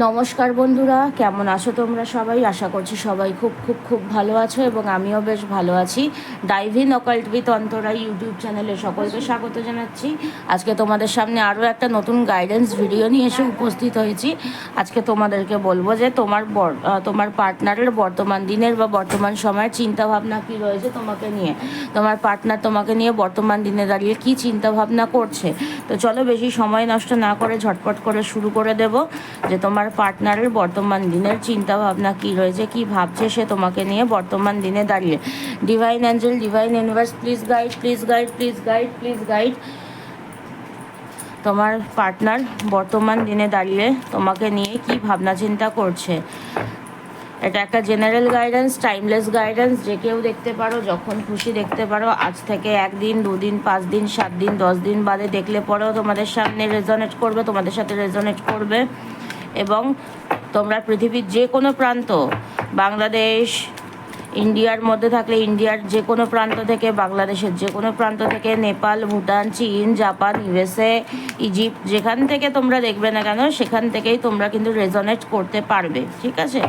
নমস্কার বন্ধুরা, কেমন আছো তোমরা সবাই? আশা করছি সবাই খুব খুব খুব ভালো আছো এবং আমিও বেশ ভালো আছি। Dive in occult with Antara YouTube চ্যানেলে সকলকে স্বাগত জানাচ্ছি। আজকে তোমাদের সামনে আরও একটা নতুন গাইডেন্স ভিডিও নিয়ে এসে উপস্থিত হয়েছি। আজকে তোমাদেরকে বলবো যে তোমার পার্টনারের বর্তমান দিনের বা বর্তমান সময়ের চিন্তাভাবনা কী রয়েছে তোমাকে নিয়ে। তোমার পার্টনার তোমাকে নিয়ে বর্তমান দিনে দাঁড়িয়ে কী চিন্তাভাবনা করছে। তো চলো বেশি সময় নষ্ট না করে ঝটপট করে শুরু করে দেব যে তোমার পার্টনারের বর্তমান দিনের চিন্তা ভাবনা কী রয়েছে, কী ভাবছে সে তোমাকে নিয়ে বর্তমান দিনে দাঁড়িয়ে। Divine angel, divine universe, please guide, please guide, please guide, please guide. তোমার পার্টনার বর্তমান দিনে দাঁড়িয়ে তোমাকে নিয়ে কী ভাবনা চিন্তা করছে। এটা একটা জেনারেল গাইডেন্স, টাইমলেস গাইডেন্স, যে কেউ দেখতে পারো, যখন খুশি দেখতে পারো। আজ থেকে 1 দিন, 2 দিন, 5 দিন, 7 দিন, 10 দিন বাদে দেখলে পরেও তোমাদের সামনে রেজোনেট করবে, তোমাদের সাথে রেজোনেট করবে। এবং তোমরা পৃথিবীর যে কোনো প্রান্ত, বাংলাদেশ, ইন্ডিয়ার মধ্যে থাকলে ইন্ডিয়ার যে কোনো প্রান্ত থেকে, বাংলাদেশের যে কোনো প্রান্ত থেকে, নেপাল, ভুটান, চীন, জাপান, ইউএসএ, ইজিপ্ট, যেখান থেকে তোমরা দেখবে না কেন সেখান থেকেই তোমরা কিন্তু রেজোনেট করতে পারবে, ঠিক আছে?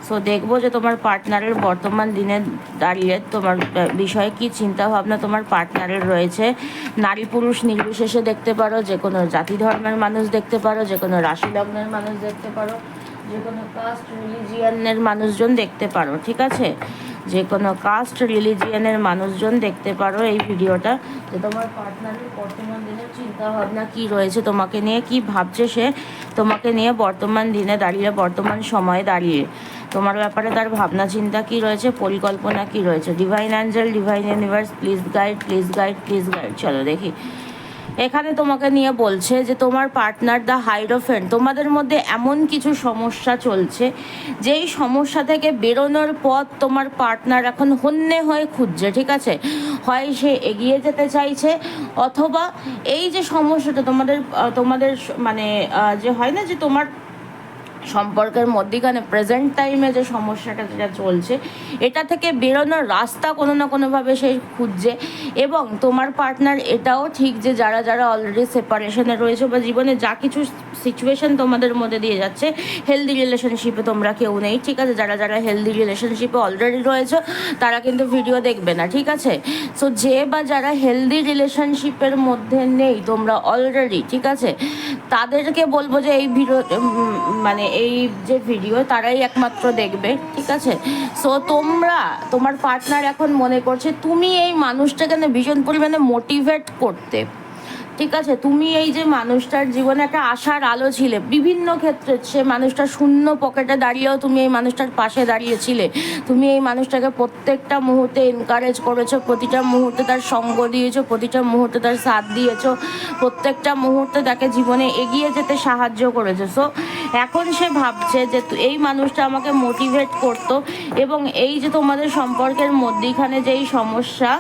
সো দেখবো যে তোমার পার্টনারের বর্তমান দিনে দাঁড়িয়ে তোমার বিষয়ে কী চিন্তাভাবনা তোমার পার্টনারের রয়েছে। নারী পুরুষ নির্বিশেষে দেখতে পারো, যে কোনো জাতি ধর্মের মানুষ দেখতে পারো, যে কোনো রাশি লগ্নের মানুষ দেখতে পারো, যে কোনো কাস্ট রিলিজিয়ানের মানুষজন দেখতে পারো, ঠিক আছে? যে কোনো কাস্ট রিলিজিয়ানের মানুষজন দেখতে পারো এই ভিডিওটা, যে তোমার পার্টনারের বর্তমান দিনের চিন্তাভাবনা কী রয়েছে তোমাকে নিয়ে, কী ভাবছে সে তোমাকে নিয়ে বর্তমান দিনে দাঁড়িয়ে, বর্তমান সময়ে দাঁড়িয়ে। তোমার ব্যাপারে তার ভাবনা চিন্তা কী রয়েছে, পরিকল্পনা কী রয়েছে। Divine angel, divine universe, please guide, please guide, please guide. চলো দেখি। এখানে তোমাকে নিয়ে বলছে যে তোমার পার্টনার দ্য হাইরোফেন্ট, তোমাদের মধ্যে এমন কিছু সমস্যা চলছে যেই সমস্যা থেকে বেরোনোর পথ তোমার পার্টনার এখন হন্যে হয়ে খুঁজছে, ঠিক আছে? হয় সে এগিয়ে যেতে চাইছে, অথবা এই যে সমস্যাটা তোমাদের তোমাদের মানে যে হয় না যে তোমার সম্পর্কের মধ্যেখানে প্রেজেন্ট টাইমে যে সমস্যাটা যেটা চলছে, এটা থেকে বেরোনোর রাস্তা কোনো না কোনোভাবে সে খুঁজছে। এবং তোমার পার্টনার এটাও ঠিক যে যারা যারা অলরেডি সেপারেশনে রয়েছে বা জীবনে যা কিছু সিচুয়েশন তোমাদের মধ্যে দিয়ে যাচ্ছে, হেলদি রিলেশনশিপে তোমরা কেউ নেই, ঠিক আছে? যারা যারা হেলদি রিলেশনশিপে অলরেডি রয়েছে তারা কিন্তু ভিডিও দেখবে না, ঠিক আছে? সো যে বা যারা হেলদি রিলেশনশিপের মধ্যে নেই তোমরা অলরেডি, ঠিক আছে, তাদেরকে বলবো যে এই ভিডিও মানে এই যে ভিডিও তারাই একমাত্র দেখবে, ঠিক আছে? সো তোমার পার্টনার এখন মনে করছে তুমি এই মানুষটাকে না ভীষণ পরিমাণে মোটিভেট করতে, ঠিক আছে? তুমি এই যে মানুষটার জীবনে একটা আশার আলো ছিলে বিভিন্ন ক্ষেত্রে, সে মানুষটা শূন্য পকেটে দাঁড়িয়েও তুমি এই মানুষটার পাশে দাঁড়িয়েছিলে। তুমি এই মানুষটাকে প্রত্যেকটা মুহূর্তে এনকারেজ করেছো, প্রতিটা মুহূর্তে তার সঙ্গ দিয়েছো, প্রতিটা মুহূর্তে তার সাথ দিয়েছো, প্রত্যেকটা মুহূর্তে তাকে জীবনে এগিয়ে যেতে সাহায্য করেছো। সো এখন সে ভাবছে যে এই মানুষটা আমাকে মোটিভেট করতো, এবং এই যে তোমাদের সম্পর্কের মধ্যেখানে যেই সমস্যা,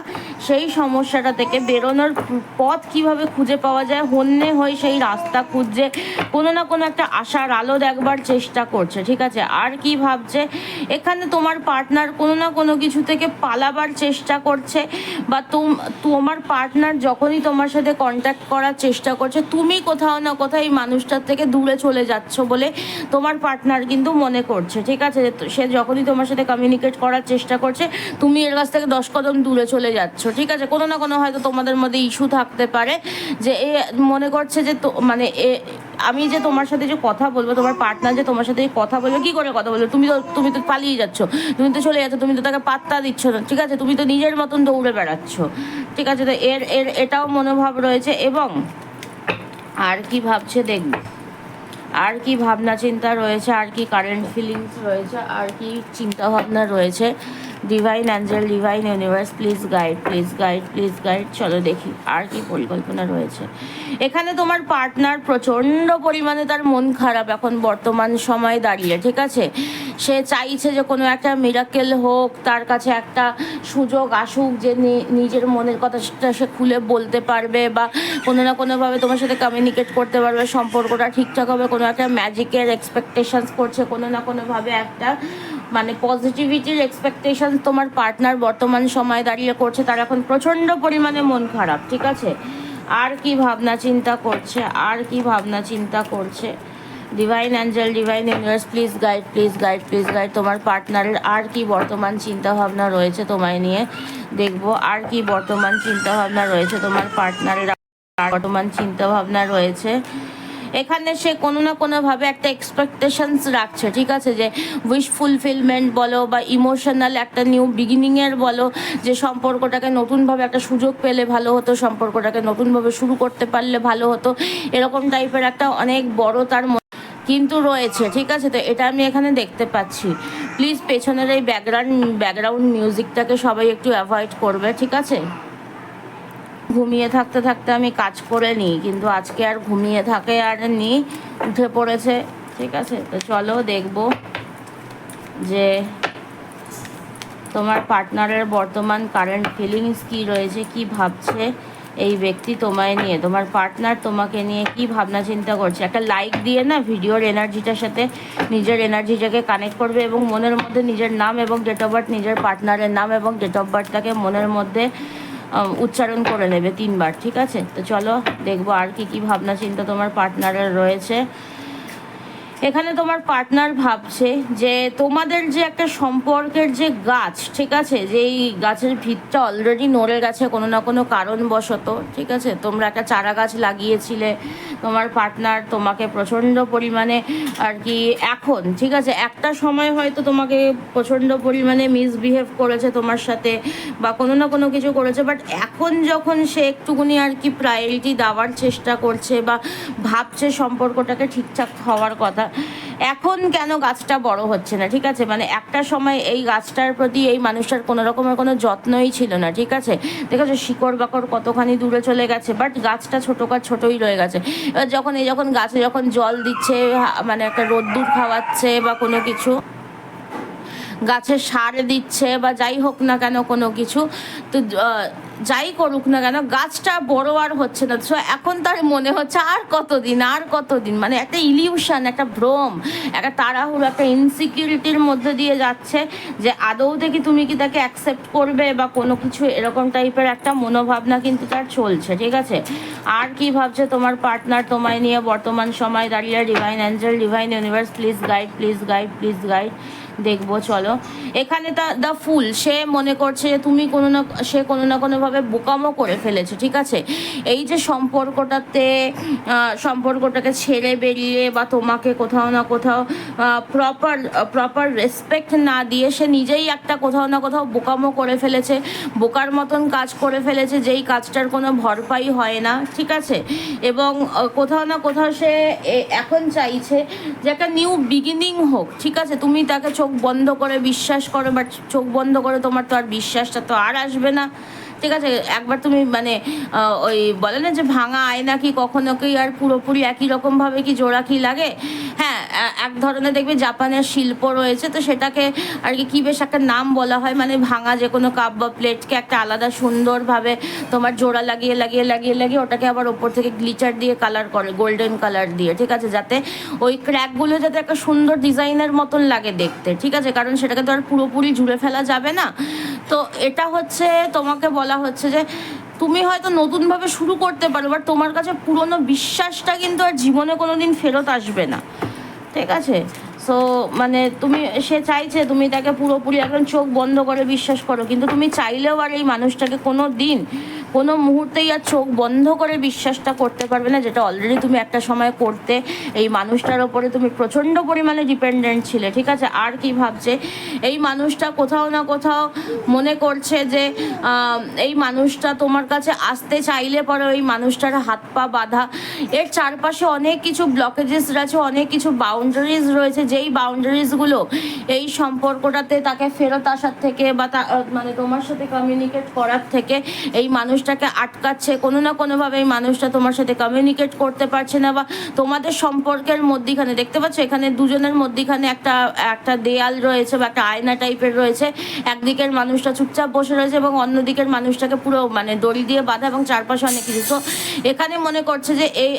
সেই সমস্যাটা থেকে বেরোনোর পথ কিভাবে খুঁজে পাওয়া যায়, হন্যে হয়ে সেই রাস্তা খুঁজছে, কোনো না কোনো একটা আশার আলো দেখবার চেষ্টা করছে, ঠিক আছে? আর কি ভাবছে, এখানে তোমার পার্টনার কোনো না কোনো কিছু থেকে পালাবার চেষ্টা করছে, বা তোমার পার্টনার যখনই তোমার সাথে কন্ট্যাক্ট করার চেষ্টা করছে, তুমি কোথাও না কোথাও এই মানুষটার থেকে দূরে চলে যাচ্ছ বলে তোমার পার্টনার কিন্তু মনে করছে, ঠিক আছে? সে যখনই তোমার সাথে কমিউনিকেট করার চেষ্টা করছে, তুমি এর কাছ থেকে 10 কদম দূরে চলে যাচ্ছ, ঠিক আছে? কোনো না কোনো হয়তো তোমাদের মধ্যে ইস্যু থাকতে পারে, যে এ মনে করছে যে মানে আমি যে তোমার সাথে যে কথা বলবো, তোমার পার্টনার যে তোমার সাথে কথা বলবে, কি করে কথা বলবে? তুমি তো পালিয়ে যাচ্ছ, তুমি তো চলে যাচ্ছ, তুমি তো তাকে পাত্তা দিচ্ছ না, ঠিক আছে? তুমি তো নিজের মতন দৌড়ে বেড়াচ্ছ, ঠিক আছে? তো এটাও মনোভাব রয়েছে। এবং আর কি ভাবছে দেখবে, আর কি ভাবনা চিন্তা রয়েছে, আর কি কারেন্ট ফিলিংস রয়েছে, আর কি চিন্তা ভাবনা রয়েছে। Divine angel, divine universe, please guide, please guide, please guide. চলো দেখি আর কি পরিকল্পনা রয়েছে। এখানে তোমার পার্টনার প্রচণ্ড পরিমাণে তার মন খারাপ এখন বর্তমান সময়ে দাঁড়িয়ে, ঠিক আছে? সে চাইছে যে কোনো একটা মিরাকেল হোক, তার কাছে একটা সুযোগ আসুক যে নিজের মনের কথাটা সে খুলে বলতে পারবে, বা কোনো না কোনোভাবে তোমার সাথে কমিউনিকেট করতে পারবে, সম্পর্কটা ঠিকঠাক হবে। কোনো একটা ম্যাজিকের এক্সপেকটেশনস করছে, কোনো না কোনোভাবে একটা মানে পজিটিভিটির এক্সপেকটেশনস তোমার পার্টনার বর্তমান সময়ে দাঁড়িয়ে করছে। তার এখন প্রচণ্ড পরিমাণে মন খারাপ, ঠিক আছে? আর কি ভাবনা চিন্তা করছে, আর কি ভাবনা চিন্তা করছে। Divine angel, divine universe, please guide, please guide, please guide. তোমার পার্টনারের আর কি বর্তমান চিন্তাভাবনা রয়েছে তোমায় নিয়ে, দেখবো আর কি বর্তমান চিন্তাভাবনা রয়েছে তোমার পার্টনারের, বর্তমান চিন্তাভাবনা রয়েছে। এখানে সে কোনো না কোনোভাবে একটা এক্সপেকটেশনস রাখছে, ঠিক আছে, যে উইশ ফুলফিলমেন্ট বলো বা ইমোশনাল একটা নিউ বিগিনিংয়ের বলো, যে সম্পর্কটাকে নতুনভাবে একটা সুযোগ পেলে ভালো হতো, সম্পর্কটাকে নতুনভাবে শুরু করতে পারলে ভালো হতো, এরকম টাইপের একটা অনেক বড় তার কিন্তু রয়েছে, ঠিক আছে। তো এটা আমি এখানে দেখতে পাচ্ছি। প্লিজ পেছনের এই ব্যাকগ্রাউন্ড মিউজিকটাকে সবাই একটু অ্যাভয়েড করবে, ঠিক আছে। ঘুমিয়ে থাকতে থাকতে আমি কাজ করে নিই, কিন্তু আজকে আর ঘুমিয়ে থাকে আর নি, উঠে পড়েছে, ঠিক আছে। তো চলো দেখবো যে তোমার পার্টনারের বর্তমান কারেন্ট ফিলিংস কি রয়েছে, কি ভাবছে এই ব্যক্তি তোমায় নিয়ে, তোমার পার্টনার তোমাকে নিয়ে কি ভাবনা চিন্তা করছে। একটা লাইক দিয়ে না ভিডিওর এনার্জিটার সাথে নিজের এনার্জিটাকে কানেক্ট করবে এবং মনের মধ্যে নিজের নাম এবং ডেট অফ বার্থ, নিজের পার্টনারের নাম এবং ডেট অফ বার্থটাকে মনের মধ্যে উচ্চারণ করে নেবে 3 বার, ঠিক আছে। তো চলো দেখবো আর কি কি ভাবনা চিন্তা তোমার পার্টনারের রয়েছে। এখানে তোমার পার্টনার ভাবছে যে তোমাদের যে একটা সম্পর্কের যে গাছ, ঠিক আছে, যে এই গাছের ভিতটা অলরেডি নড়ে গেছে কোনো না কোনো কারণবশত, ঠিক আছে। তোমরা একটা চারা গাছ লাগিয়েছিলে, তোমার পার্টনার তোমাকে প্রচণ্ড পরিমাণে আর কি এখন, ঠিক আছে, একটা সময় হয়তো তোমাকে প্রচণ্ড পরিমাণে মিসবিহেভ করেছে তোমার সাথে বা কোনো না কোনো কিছু করেছে, বাট এখন যখন সে একটুকুনি আর কি প্রায়োরিটি দেওয়ার চেষ্টা করছে বা ভাবছে সম্পর্কটাকে ঠিকঠাক হওয়ার কথা, এখন কেন গাছটা বড় হচ্ছে না, ঠিক আছে। মানে একটা সময় এই গাছটার প্রতি এই মানুষটার কোনো রকমের কোনো যত্নই ছিল না, ঠিক আছে। ঠিক আছে, শিকড় বাকড় কতখানি দূরে চলে গেছে, বাট গাছটা ছোটোই রয়ে গেছে। এবার যখন গাছে যখন জল দিচ্ছে, মানে একটা রোদ্দুর খাওয়াচ্ছে বা কোনো কিছু, গাছে সার দিচ্ছে বা যাই হোক না কেন কোনো কিছু, তো যাই করুক না কেন গাছটা বড় আর হচ্ছে না। সো এখন তার মনে হচ্ছে আর কতদিন, মানে একটা ইলিউশন, একটা ভ্রম, একটা তাড়াহুড়ো, একটা ইনসিকিউরিটির মধ্যে দিয়ে যাচ্ছে যে আদৌ থেকে তুমি কি তাকে অ্যাকসেপ্ট করবে বা কোনো কিছু, এরকম টাইপের একটা মনোভাবনা কিন্তু তার চলছে, ঠিক আছে। আর কি ভাবছে তোমার পার্টনার তোমায় নিয়ে বর্তমান সময় দাঁড়িয়ে, divine angel, divine universe, please guide, please guide, please guide. দেখবো চলো। এখানে দ্য ফুল, সে মনে করছে যে তুমি সে কোনো না কোনোভাবে বোকামো করে ফেলেছে, ঠিক আছে। এই যে সম্পর্কটাকে ছেড়ে বেরিয়ে বা তোমাকে কোথাও না কোথাও প্রপার রেসপেক্ট না দিয়ে সে নিজেই একটা কোথাও না কোথাও বোকামো করে ফেলেছে, বোকার মতন কাজ করে ফেলেছে, যেই কাজটার কোনো ভরপাই হয় না, ঠিক আছে। এবং কোথাও না কোথাও সে এখন চাইছে যে একটা নিউ বিগিনিং হোক, ঠিক আছে। তুমি তাকে চোখ বন্ধ করে বিশ্বাস করো, বাট চোখ বন্ধ করে তোমার তো আর বিশ্বাসটা তো আর আসবে না, ঠিক আছে। একবার তুমি মানে ওই বলে না যে ভাঙা আয়না কি কখনো কি আর পুরোপুরি একই রকমভাবে কি জোড়া কি লাগে। হ্যাঁ, এক ধরনের দেখবে জাপানের শিল্প রয়েছে, তো সেটাকে আর কি বেশ একটা নাম বলা হয়, মানে ভাঙা যে কোনো কাপ বা প্লেটকে একটা আলাদা সুন্দরভাবে তোমার জোড়া লাগিয়ে ওটাকে আবার ওপর থেকে গ্লিচার দিয়ে কালার করে, গোল্ডেন কালার দিয়ে, ঠিক আছে, যাতে ওই ক্র্যাকগুলো যাতে একটা সুন্দর ডিজাইনের মতন লাগে দেখতে, ঠিক আছে, কারণ সেটাকে তো আর পুরোপুরি জুড়ে ফেলা যাবে না। তো এটা হচ্ছে তোমাকে বলা হচ্ছে যে তুমি হয়তো নতুনভাবে শুরু করতে পারো, বাট তোমার কাছে পুরনো বিশ্বাসটা কিন্তু আর জীবনে কোনো দিন ফেরত আসবে না, ঠিক আছে। সো মানে সে চাইছে তুমি তাকে পুরোপুরি একদম চোখ বন্ধ করে বিশ্বাস করো, কিন্তু তুমি চাইলেও আর এই মানুষটাকে কোনো মুহূর্তেই আর চোখ বন্ধ করে বিশ্বাসটা করতে পারবে না, যেটা অলরেডি তুমি একটা সময় করতে। এই মানুষটার ওপরে তুমি প্রচণ্ড পরিমাণে ডিপেন্ডেন্ট ছিলে, ঠিক আছে। আর কি ভাবছে এই মানুষটা, কোথাও না কোথাও মনে করছে যে এই মানুষটা তোমার কাছে আসতে চাইলে পরে ওই মানুষটার হাত পা বাঁধা, এর চারপাশে অনেক কিছু ব্লকেজেস রয়েছে, অনেক কিছু বাউন্ডারিজ রয়েছে, যেই বাউন্ডারিজগুলো এই সম্পর্কটাতে তাকে ফেরত আসার থেকে বা মানে তোমার সাথে কমিউনিকেট করার থেকে এই মানুষটাকে আটকাচ্ছে। কোনো না কোনোভাবে এই মানুষটা তোমার সাথে কমিউনিকেট করতে পারছে না, বা তোমাদের সম্পর্কের মধ্যিখানে দেখতে পাচ্ছ এখানে দুজনের মধ্যিখানে একটা দেয়াল রয়েছে বা একটা আয়না টাইপের রয়েছে। একদিকের মানুষটা চুপচাপ বসে রয়েছে এবং অন্যদিকের মানুষটাকে পুরো মানে দড়ি দিয়ে বাঁধা এবং চারপাশে অনেক কিছু। তো এখানে মনে করছে যে এই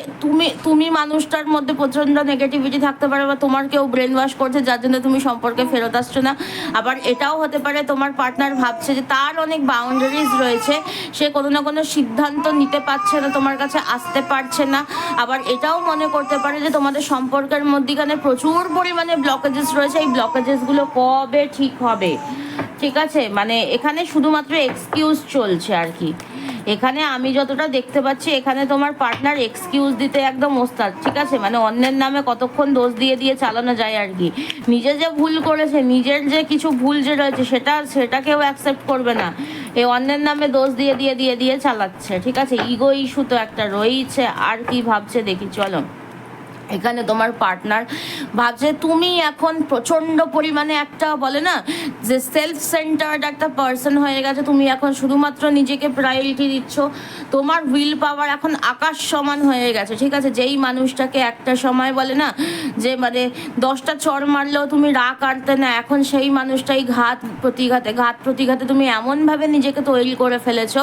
তুমি মানুষটার মধ্যে প্রচণ্ড নেগেটিভিটি থাকতে পারে, বা তোমার কেউ ব্রেন ওয়াশ করছে যার জন্য তুমি সম্পর্কে ফেরত আসছো না। আবার এটাও হতে পারে তোমার পার্টনার ভাবছে যে তার অনেক বাউন্ডারিজ রয়েছে, সে কোনো না না কোনো সিদ্ধান্ত নিতে পারছে না, তোমার কাছে আসতে পারছে না। আবার এটাও মনে করতে পারে যে তোমাদের সম্পর্কের মধ্যিখানে প্রচুর পরিমাণে ব্লকেজেস রয়েছে, এই ব্লকেজেসগুলো কবে ঠিক হবে, ঠিক আছে? মানে এখানে শুধুমাত্র এক্সকিউজ চলছে আর কি। এখানে আমি যতটা দেখতে পাচ্ছি এখানে তোমার পার্টনার এক্সকিউজ দিতে একদম ওস্তাদ, ঠিক আছে? মানে অন্যের নামে কতক্ষণ দোষ দিয়ে দিয়ে চালানো যায় আর কি। নিজে যে ভুল করেছে, নিজের যে কিছু ভুল যে রয়েছে সেটাকেও অ্যাকসেপ্ট করবে না, এই অন্যের নামে দোষ দিয়ে দিয়ে দিয়ে দিয়ে চালাচ্ছে, ঠিক আছে? ইগো ইস্যু তো একটা রয়েছে। আর কি ভাবছে দেখি চলো। এখানে তোমার পার্টনার ভাবছে তুমি এখন প্রচণ্ড পরিমাণে একটা বলে না যে সেলফ সেন্টার্ড একটা পার্সন হয়ে গেছে, তুমি এখন শুধুমাত্র নিজেকে প্রায়োরিটি দিচ্ছ, তোমার উইল পাওয়ার এখন আকাশ সমান হয়ে গেছে, ঠিক আছে? যেই মানুষটাকে একটা সময় বলে না যে মানে 10টা চড় মারলেও তুমি রাগ কাটতে না, এখন সেই মানুষটাই ঘাত প্রতিঘাতে তুমি এমনভাবে নিজেকে তৈরি করে ফেলেছো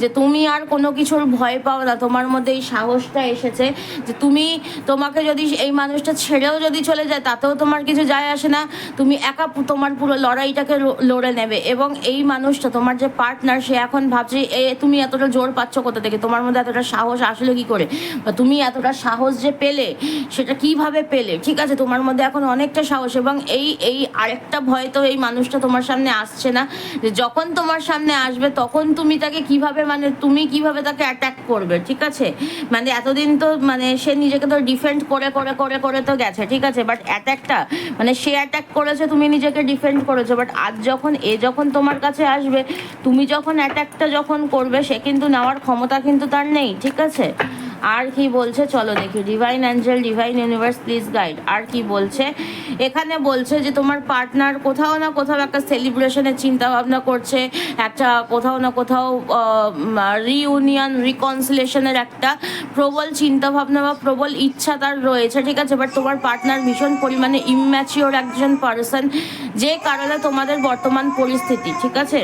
যে তুমি আর কোনো কিছুর ভয় পাও না, তোমার মধ্যে এই সাহসটা এসেছে যে তুমি তোমাকে যদি এই মানুষটা ছেড়েও যদি চলে যায় তাতেও তোমার কিছু যায় আসে না, তুমি একা তোমার পুরো লড়াইটাকে লড়ে নেবে। এবং এই মানুষটা তোমার যে পার্টনার সে এখন ভাবছে তুমি এতটা জোর পাচ্ছ কোথা থেকে, তোমার মধ্যে এতটা সাহস আসলে কি করে, বা তুমি এতটা সাহস যে পেলে সেটা কিভাবে পেলে, ঠিক আছে? তোমার মধ্যে এখন অনেকটা সাহস। এবং এই আরেকটা ভয় তো এই মানুষটা তোমার সামনে আসছে না, যে যখন তোমার সামনে আসবে তখন তুমি তাকে কিভাবে মানে তুমি কিভাবে তাকে অ্যাটাক করবে, ঠিক আছে? মানে এতদিন তো মানে সে নিজেকে তো ডিফেন্ড করে করে করে করে তো গেছে, ঠিক আছে? বাট অ্যাটাকটা মানে সে অ্যাটাক করেছে, তুমি নিজেকে ডিফেন্ড করেছো, বাট আজ যখন তোমার কাছে আসবে, তুমি যখন অ্যাটাকটা যখন করবে, সে কিন্তু নেওয়ার ক্ষমতা কিন্তু তার নেই, ঠিক আছে? আর কি বলছে চলো দেখি। Divine angel, divine universe please guide. আর কি বলছে এখানে, বলছে যে তোমার পার্টনার কোথাও না কোথাও একটা সেলিব্রেশনের চিন্তা ভাবনা করছে, একটা কোথাও না কোথাও রিইউনিয়ন রিকনসিলেশনের একটা প্রবল চিন্তা ভাবনা বা প্রবল ইচ্ছা তার রয়েছে, ঠিক আছে? বাট তোমার পার্টনার ভীষণ পরিমাণে ইম্যাচিওর একজন পার্সন, যে কারণে তোমাদের বর্তমান পরিস্থিতি, ঠিক আছে,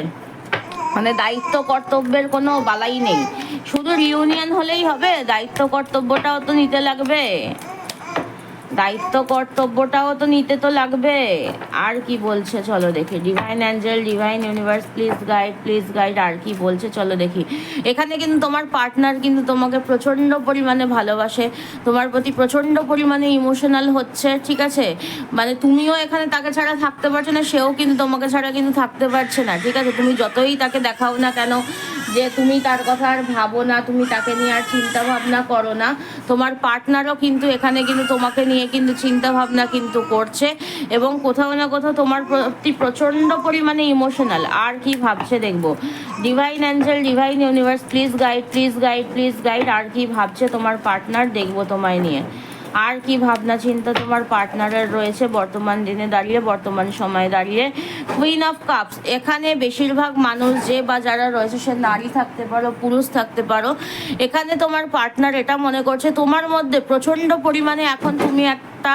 মানে দায়িত্ব কর্তব্যের কোনো বালাই নেই। শুধু রিউনিয়ন হলেই হবে? দায়িত্ব কর্তব্যটাও তো নিতে লাগবে, দায়িত্ব কর্তব্যটাও তো নিতে তো লাগবে। আর কি বলছে চলো দেখি। Divine angel, divine universe please guide. আর কি বলছে চলো দেখি। এখানে কিন্তু তোমার পার্টনার কিন্তু তোমাকে প্রচণ্ড পরিমাণে ভালোবাসে, তোমার প্রতি প্রচণ্ড পরিমাণে ইমোশনাল হচ্ছে, ঠিক আছে? মানে তুমিও এখানে তাকে ছাড়া থাকতে পারছো না, সেও কিন্তু তোমাকে ছাড়া কিন্তু থাকতে পারছে না, ঠিক আছে? তুমি যতই তাকে দেখাও না কেন যে তুমি তার কথা আর ভাবো না, তুমি তাকে নিয়ে আর চিন্তা ভাবনা করো না, তোমার পার্টনারও কিন্তু এখানে কিন্তু তোমাকে নিয়ে কিন্তু চিন্তা ভাবনা কিন্তু করছে, এবং কোথাও না কোথাও তোমার প্রতি প্রচণ্ড পরিমাণে ইমোশনাল। আর কি ভাবছে দেখবো। Divine angel, divine universe please guide. আর কি ভাবছে তোমার পার্টনার দেখবো তোমায় নিয়ে। আর কি ভাবনা চিন্তা তোমার পার্টনারের রয়েছে বর্তমান দিনে দাঁড়িয়ে, বর্তমান সময়ে দাঁড়িয়ে। কুইন অফ কাপস, এখানে বেশিরভাগ মানুষ যে বা যারা রয়েছে, সে নারী থাকতে পারো, পুরুষ থাকতে পারো, এখানে তোমার পার্টনার এটা মনে করছে তোমার মধ্যে প্রচণ্ড পরিমাণে এখন তুমি একটা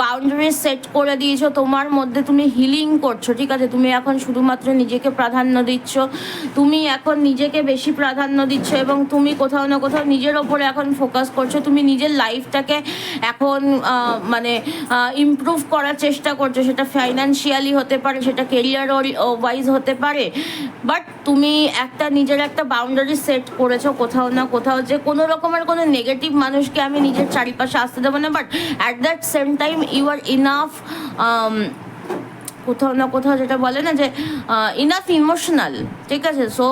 বাউন্ডারি সেট করে দিয়েছো, তোমার মধ্যে তুমি হিলিং করছো, ঠিক আছে? তুমি এখন শুধুমাত্র নিজেকে প্রাধান্য দিচ্ছ, তুমি এখন নিজেকে বেশি প্রাধান্য দিচ্ছ, এবং তুমি কোথাও না কোথাও নিজের ওপরে এখন ফোকাস করছো, তুমি নিজের লাইফটাকে এখন মানে ইমপ্রুভ করার চেষ্টা করছো, সেটা ফাইন্যান্সিয়ালি হতে পারে, সেটা কেরিয়ার ওয়াইজ হতে পারে, বাট তুমি একটা নিজের একটা বাউন্ডারি সেট করেছো কোথাও না কোথাও, যে কোনো রকমের কোনো নেগেটিভ মানুষকে আমি নিজের চারিপাশে আসতে দেবো না, but at that same time you are enough, কোথাও না কোথাও যেটা বলে না যে ইনাফ ইমোশনাল, ঠিক আছে? সো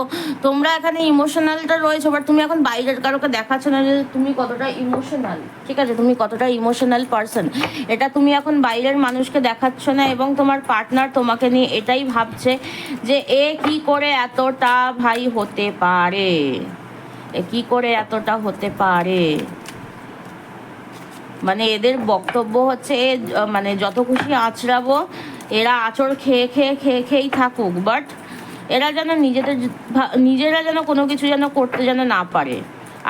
তোমরা এখানে ইমোশনালটা রয়েছে, বাট তুমি এখন বাইরের কারোকে দেখাচ্ছ না যে তুমি কতটা ইমোশনাল, ঠিক আছে? তুমি কতটা ইমোশনাল পারসন, এটা তুমি এখন বাইরের মানুষকে দেখাচ্ছ না, এবং তোমার পার্টনার তোমাকে নিয়ে এটাই ভাবছে যে এ কি করে এতটা ভাই হতে পারে, এ কি করে এতটা হতে পারে। মানে এদের বক্তব্য হচ্ছে মানে যত খুশি আঁচড়াবো, এরা আঁচড় খেয়েই থাকুক, বাট এরা যেন নিজেরা যেন কোনো কিছু যেন করতে যেন না পারে।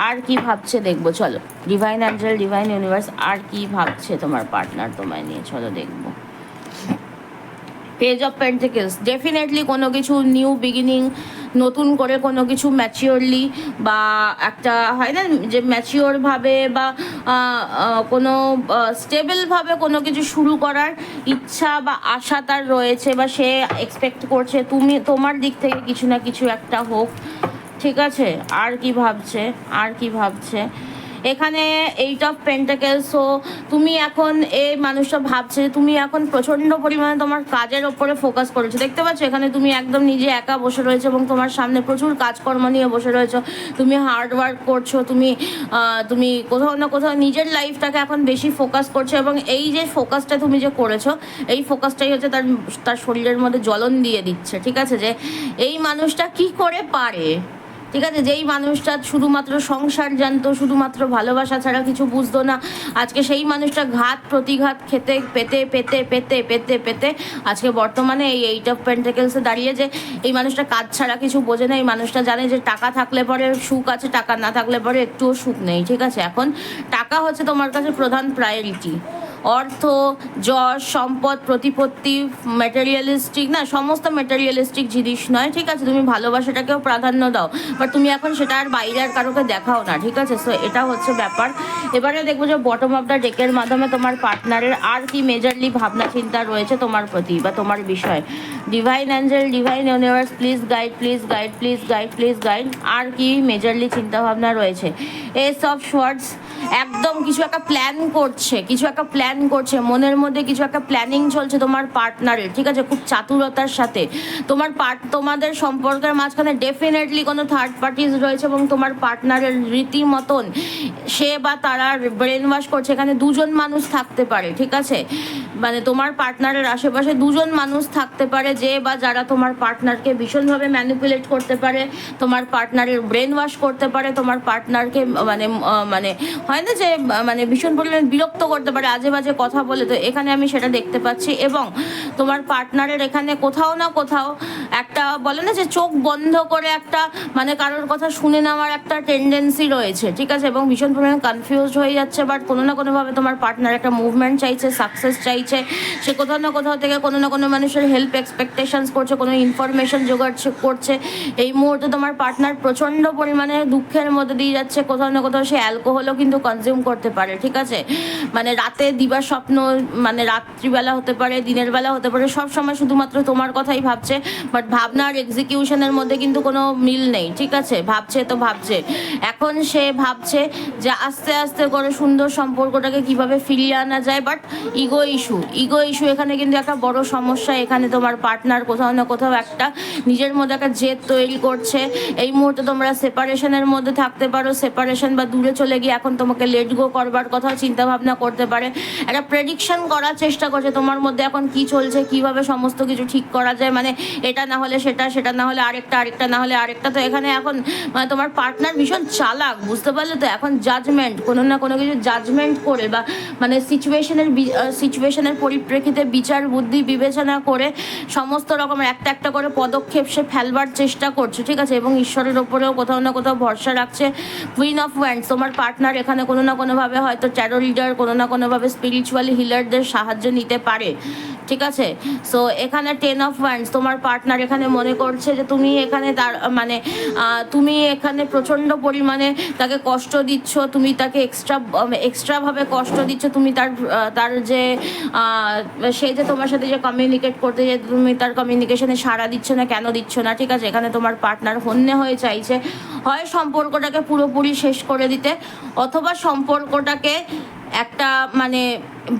আর কি ভাবছে দেখবো চলো। ডিভাইন অ্যাঞ্জেল, ডিভাইন ইউনিভার্স, আর কি ভাবছে তোমার পার্টনার তোমায় নিয়ে, চলো দেখবো। পেজ অফ পেন্টিকলস, ডেফিনেটলি কোনো কিছু নিউ বিগিনিং, নতুন করে কোনো কিছু ম্যাচিওরলি বা একটা হয় না যে ম্যাচিওরভাবে বা কোনো স্টেবলভাবে কোনো কিছু শুরু করার ইচ্ছা বা আশা তার রয়েছে, বা সে এক্সপেক্ট করছে তোমার দিক থেকে কিছু না কিছু একটা হোক, ঠিক আছে, আর কি ভাবছে, আর কি ভাবছে এখানে 8 অফ পেন্টাকেলস। ও তুমি এখন এই মানুষটা ভাবছে তুমি এখন প্রচণ্ড পরিমাণে তোমার কাজের ওপরে ফোকাস করেছো, দেখতে পাচ্ছ এখানে তুমি একদম নিজে একা বসে রয়েছো এবং তোমার সামনে প্রচুর কাজকর্ম নিয়ে বসে রয়েছো, তুমি হার্ড ওয়ার্ক করছো, তুমি কোথাও না কোথাও নিজের লাইফটাকে এখন বেশি ফোকাস করছো এবং এই যে ফোকাসটা তুমি যে করেছো এই ফোকাসটাই হচ্ছে তার শরীরের মধ্যে জ্বলন দিয়ে দিচ্ছে। ঠিক আছে, যে এই মানুষটা কি করে পারে, ঠিক আছে, যেই মানুষটা শুধুমাত্র সংসার জানতো, শুধুমাত্র ভালোবাসা ছাড়া কিছু বুঝতো না, আজকে সেই মানুষটা ঘাত প্রতিঘাত খেতে পেতে পেতে পেতে পেতে পেতে আজকে বর্তমানে এই 8 অফ পেন্টাকেলসে দাঁড়িয়ে যে এই মানুষটা কাজ ছাড়া কিছু বোঝে না, এই মানুষটা জানে যে টাকা থাকলে পরে সুখ আছে, টাকা না থাকলে পরে একটুও সুখ নেই। ঠিক আছে, এখন টাকা হচ্ছে তোমার কাছে প্রধান প্রায়োরিটি, অর্থ, যশ, সম্পদ, প্রতিপত্তি, ম্যাটেরিয়ালিস্টিক না, সমস্ত ম্যাটেরিয়ালিস্টিক জিনিস নয়। ঠিক আছে, তুমি ভালোবাসাটাকেও প্রাধান্য দাও, বাট তুমি এখন সেটা আর বাইরে আর কারোকে দেখাও না। ঠিক আছে, সো এটা হচ্ছে ব্যাপার। এবারে দেখবো যে বটম অফ দ্য ডেকের মাধ্যমে তোমার পার্টনারের আর কি মেজরলি ভাবনা চিন্তা রয়েছে তোমার প্রতি বা তোমার বিষয়। Divine angel, divine universe, please guide, please guide, please guide, please guide, আর কি মেজরলি চিন্তাভাবনা রয়েছে। এস অফ সোয়ার্ডস, একদম কিছু একটা প্ল্যান করছে, কিছু একটা প্ল্যান করছে, মনের মধ্যে কিছু একটা প্ল্যানিং চলছে তোমার পার্টনারের। ঠিক আছে, খুব চাতুরতার সাথে তোমাদের সম্পর্কের মাঝখানে ডেফিনেটলি কোনো থার্ড পার্টিজ রয়েছে এবং তোমার পার্টনারের রীতিমতন সে বা তারা ব্রেন ওয়াশ করছে। এখানে দুজন মানুষ থাকতে পারে, ঠিক আছে, মানে তোমার পার্টনারের আশেপাশে দুজন মানুষ থাকতে পারে যে বা যারা তোমার পার্টনারকে ভীষণভাবে ম্যানিপুলেট করতে পারে, তোমার পার্টনারের ব্রেন ওয়াশ করতে পারে, তোমার পার্টনারকে মানে হয় না যে মানে ভীষণ পরিমাণে বিরক্ত করতে পারে আজে বাজে কথা বলে। তো এখানে আমি সেটা দেখতে পাচ্ছি এবং তোমার পার্টনারের এখানে কোথাও না কোথাও একটা বলে না যে চোখ বন্ধ করে একটা মানে কারোর কথা শুনে নেওয়ার একটা টেন্ডেন্সি রয়েছে। ঠিক আছে, এবং ভীষণ পরিমাণে কনফিউজ হয়ে যাচ্ছে, বাট কোনো না কোনোভাবে তোমার পার্টনার একটা মুভমেন্ট চাইছে, সাকসেস চাইছে, সে কোথাও না কোথাও থেকে কোনো না কোনো মানুষের হেল্প এক্সপেকটেশনস করছে, কোনো ইনফরমেশন জোগাড় করছে। এই মুহূর্তে তোমার পার্টনার প্রচণ্ড পরিমাণে দুঃখের মধ্যে দিয়ে যাচ্ছে, কোথাও না কোথাও সে অ্যালকোহলও কিন্তু কনজিউম করতে পারে। ঠিক আছে, মানে রাতে দিবা স্বপ্ন, মানে রাত্রিবেলা হতে পারে, দিনের বেলা হতে পারে, সব সময় শুধুমাত্র তোমার কথাই ভাবছে, বাট ভাবনা আর এক্সিকিউশনের মধ্যে কিন্তু কোনো মিল নেই। ঠিক আছে, ভাবছে তো ভাবছে, এখন সে ভাবছে যে আস্তে আস্তে করে সুন্দর সম্পর্কটাকে কিভাবে ফিরিয়ে আনা যায়, বাট ইগো ইস্যু এখানে কিন্তু একটা বড় সমস্যা। এখানে তোমার পার্টনার কোথাও না কোথাও একটা নিজের মধ্যে একটা জেদ তৈরি করছে। এই মুহূর্তে তোমরা সেপারেশনের মধ্যে থাকতে পারো, সেপারেশন বা দূরে চলে গিয়ে এখন তোমাকে লেট গো করবার কথা চিন্তা ভাবনা করতে পারে, একটা প্রেডিকশন করার চেষ্টা করছে তোমার মধ্যে এখন কি চলছে, কিভাবে সমস্ত কিছু ঠিক করা যায়, মানে এটা না হলে সেটা, সেটা না হলে আরেকটা, আরেকটা না হলে আরেকটা। তো এখানে এখন মানে তোমার পার্টনার ভীষণ চালাক, বুঝতে পারলে তো, এখন জাজমেন্ট, কোনো না কোনো কিছু জাজমেন্ট করে বা মানে সিচুয়েশনের পরিপ্রেক্ষিতে বিচার বুদ্ধি বিবেচনা করে সমস্ত রকমের একটা একটা করে পদক্ষেপ সে ফেলবার চেষ্টা করছে। ঠিক আছে, এবং ঈশ্বরের ওপরেও কোথাও না কোথাও ভরসা রাখছে। কুইন অফ ওয়ান্ডস, তোমার পার্টনার এখানে কোনো না কোনোভাবে হয়তো ট্যারো রিডার, কোনো না কোনোভাবে স্পিরিচুয়ালি হিলারদের সাহায্য নিতে পারে। ঠিক আছে, সো এখানে 10 অফ ওয়ান্ডস, তোমার পার্টনার এখানে মনে করছে যে তুমি এখানে তার মানে তুমি এখানে প্রচণ্ড পরিমাণে তাকে কষ্ট দিচ্ছ, তুমি তাকে এক্সট্রাভাবে কষ্ট দিচ্ছ, তুমি তার যে সে যে তোমার সাথে যে কমিউনিকেট করতে যে তুমি তার কমিউনিকেশনে সাড়া দিচ্ছ না, কেন দিচ্ছ না। ঠিক আছে, এখানে তোমার পার্টনার হন্যে হয়ে চাইছে হয় সম্পর্কটাকে পুরোপুরি শেষ করে দিতে, অথবা সম্পর্কটাকে একটা মানে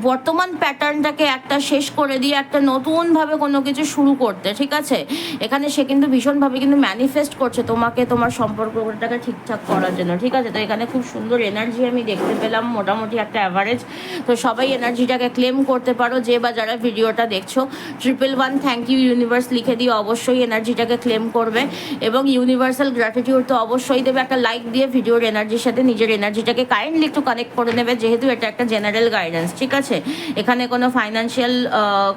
বর্তমান প্যাটার্নটাকে একটা শেষ করে দিয়ে একটা নতুনভাবে কোনো কিছু শুরু করতে। ঠিক আছে, এখানে সে কিন্তু ভীষণভাবে কিন্তু ম্যানিফেস্ট করছে তোমাকে, তোমার সম্পর্কটাকে ঠিকঠাক করার জন্য। ঠিক আছে, তো এখানে খুব সুন্দর এনার্জি আমি দেখতে পেলাম, মোটামুটি একটা অ্যাভারেজ। তো সবাই এনার্জিটাকে ক্লেম করতে পারো, যে বা যারা ভিডিওটা দেখছো। 111 থ্যাংক ইউ ইউনিভার্স লিখে দিয়ে অবশ্যই এনার্জিটাকে ক্লেম করবে এবং ইউনিভার্সাল গ্র্যাটিটিউড তো অবশ্যই দেবে, একটা লাইক দিয়ে ভিডিওর এনার্জির সাথে নিজের এনার্জিটাকে কাইন্ডলি একটু কানেক্ট করে নেবে, যেহেতু এটা একটা জেনারেল গাইডেন্স। ঠিক আছে, এখানে কোনো ফাইন্যান্সিয়াল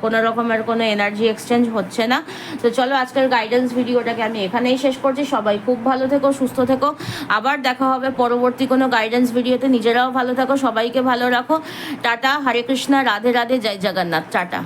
কোনো রকমের কোনো এনার্জি এক্সচেঞ্জ হচ্ছে না। তো চলো আজকের গাইডেন্স ভিডিওটাকে আমি এখানেই শেষ করছি। সবাই খুব ভালো থেকো, সুস্থ থেকো, আবার দেখা হবে পরবর্তী কোনো গাইডেন্স ভিডিওতে। নিজেরাও ভালো থাকো, সবাইকে ভালো রাখো। টাটা, হরে কৃষ্ণা, রাধে রাধে, জয় জগন্নাথ, টাটা।